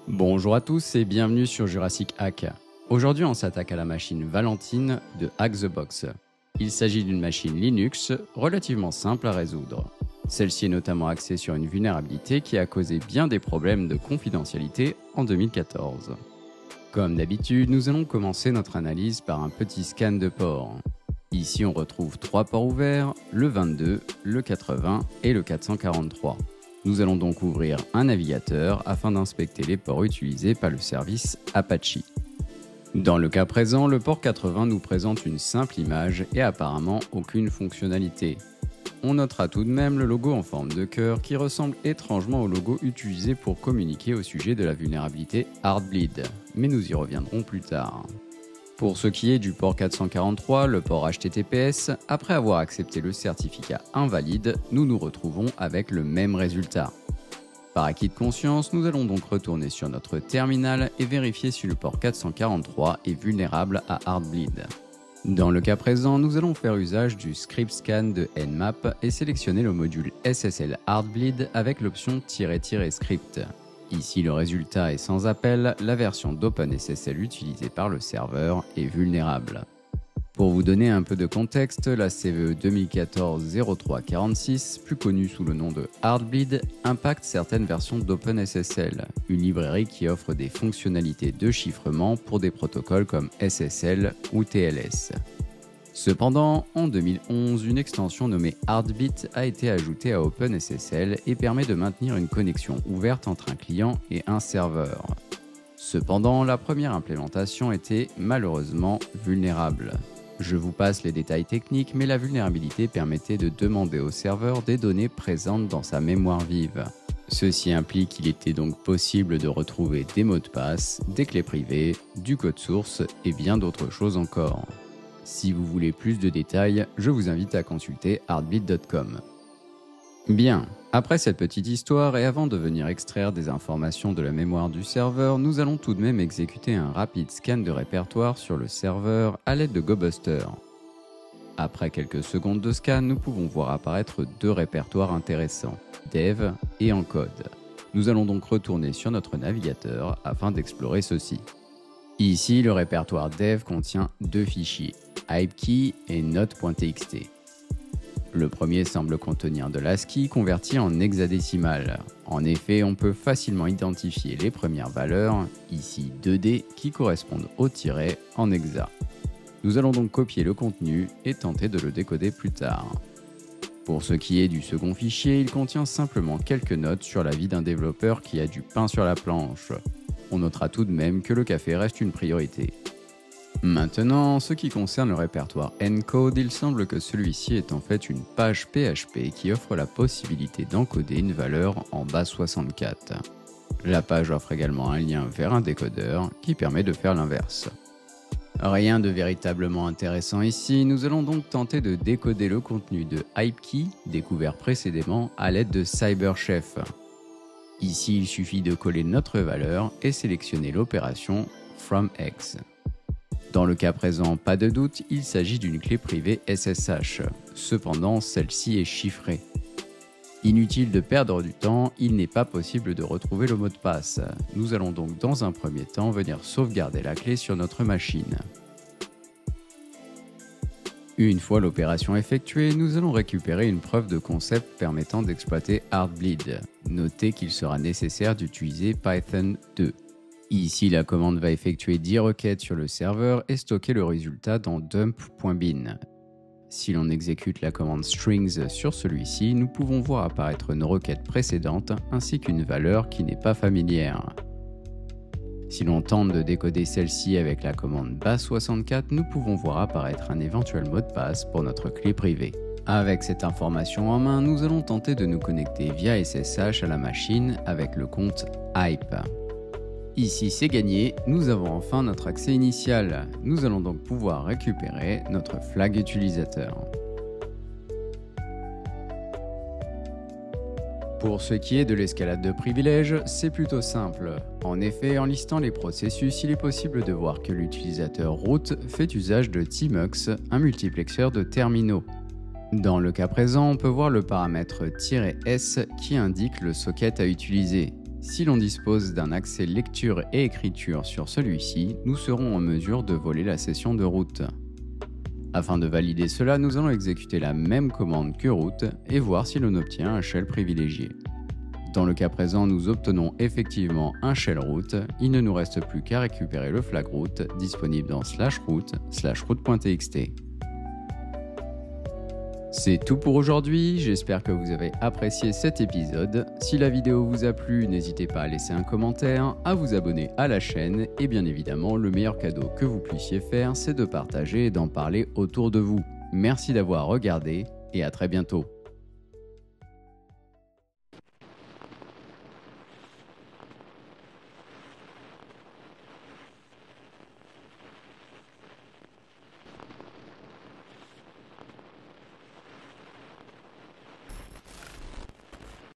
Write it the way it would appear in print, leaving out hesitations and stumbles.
Bonjour à tous et bienvenue sur Jurassic Hack. Aujourd'hui on s'attaque à la machine Valentine de Hack the Box. Il s'agit d'une machine Linux relativement simple à résoudre. Celle-ci est notamment axée sur une vulnérabilité qui a causé bien des problèmes de confidentialité en 2014. Comme d'habitude, nous allons commencer notre analyse par un petit scan de ports. Ici on retrouve 3 ports ouverts, le 22, le 80 et le 443. Nous allons donc ouvrir un navigateur afin d'inspecter les ports utilisés par le service Apache. Dans le cas présent, le port 80 nous présente une simple image et apparemment aucune fonctionnalité. On notera tout de même le logo en forme de cœur qui ressemble étrangement au logo utilisé pour communiquer au sujet de la vulnérabilité Heartbleed, mais nous y reviendrons plus tard. Pour ce qui est du port 443, le port HTTPS, après avoir accepté le certificat invalide, nous nous retrouvons avec le même résultat. Par acquis de conscience, nous allons donc retourner sur notre terminal et vérifier si le port 443 est vulnérable à Heartbleed. Dans le cas présent, nous allons faire usage du script scan de Nmap et sélectionner le module SSL Heartbleed avec l'option -- script. Ici, le résultat est sans appel, la version d'OpenSSL utilisée par le serveur est vulnérable. Pour vous donner un peu de contexte, la CVE 2014-0346, plus connue sous le nom de Heartbleed, impacte certaines versions d'OpenSSL, une librairie qui offre des fonctionnalités de chiffrement pour des protocoles comme SSL ou TLS. Cependant, en 2011, une extension nommée Heartbeat a été ajoutée à OpenSSL et permet de maintenir une connexion ouverte entre un client et un serveur. Cependant, la première implémentation était malheureusement vulnérable. Je vous passe les détails techniques, mais la vulnérabilité permettait de demander au serveur des données présentes dans sa mémoire vive. Ceci implique qu'il était donc possible de retrouver des mots de passe, des clés privées, du code source et bien d'autres choses encore. Si vous voulez plus de détails, je vous invite à consulter heartbeat.com. Bien, après cette petite histoire et avant de venir extraire des informations de la mémoire du serveur, nous allons tout de même exécuter un rapide scan de répertoire sur le serveur à l'aide de GoBuster. Après quelques secondes de scan, nous pouvons voir apparaître 2 répertoires intéressants, dev et encode. Nous allons donc retourner sur notre navigateur afin d'explorer ceci. Ici, le répertoire dev contient 2 fichiers, hypekey et note.txt. Le premier semble contenir de l'ASCII converti en hexadécimal. En effet, on peut facilement identifier les premières valeurs, ici 2D, qui correspondent au tiret en hexa. Nous allons donc copier le contenu et tenter de le décoder plus tard. Pour ce qui est du second fichier, il contient simplement quelques notes sur la vie d'un développeur qui a du pain sur la planche. On notera tout de même que le café reste une priorité. Maintenant, en ce qui concerne le répertoire encode, il semble que celui-ci est en fait une page PHP qui offre la possibilité d'encoder une valeur en base 64. La page offre également un lien vers un décodeur qui permet de faire l'inverse. Rien de véritablement intéressant ici, nous allons donc tenter de décoder le contenu de hypekey, découvert précédemment à l'aide de CyberChef. Ici, il suffit de coller notre valeur et sélectionner l'opération FromX. Dans le cas présent, pas de doute, il s'agit d'une clé privée SSH. Cependant, celle-ci est chiffrée. Inutile de perdre du temps, il n'est pas possible de retrouver le mot de passe. Nous allons donc dans un premier temps venir sauvegarder la clé sur notre machine. Une fois l'opération effectuée, nous allons récupérer une preuve de concept permettant d'exploiter Heartbleed. Notez qu'il sera nécessaire d'utiliser Python 2. Ici, la commande va effectuer 10 requêtes sur le serveur et stocker le résultat dans dump.bin. Si l'on exécute la commande strings sur celui-ci, nous pouvons voir apparaître nos requêtes précédentes ainsi qu'une valeur qui n'est pas familière. Si l'on tente de décoder celle-ci avec la commande base64, nous pouvons voir apparaître un éventuel mot de passe pour notre clé privée. Avec cette information en main, nous allons tenter de nous connecter via SSH à la machine avec le compte hype. Ici c'est gagné, nous avons enfin notre accès initial. Nous allons donc pouvoir récupérer notre flag utilisateur. Pour ce qui est de l'escalade de privilèges, c'est plutôt simple. En effet, en listant les processus, il est possible de voir que l'utilisateur root fait usage de tmux, un multiplexeur de terminaux. Dans le cas présent, on peut voir le paramètre -s qui indique le socket à utiliser. Si l'on dispose d'un accès lecture et écriture sur celui-ci, nous serons en mesure de voler la session de route. Afin de valider cela, nous allons exécuter la même commande que route et voir si l'on obtient un shell privilégié. Dans le cas présent, nous obtenons effectivement un shell route, il ne nous reste plus qu'à récupérer le flag route disponible dans /route/route.txt. C'est tout pour aujourd'hui, j'espère que vous avez apprécié cet épisode. Si la vidéo vous a plu, n'hésitez pas à laisser un commentaire, à vous abonner à la chaîne et bien évidemment, le meilleur cadeau que vous puissiez faire, c'est de partager et d'en parler autour de vous. Merci d'avoir regardé et à très bientôt.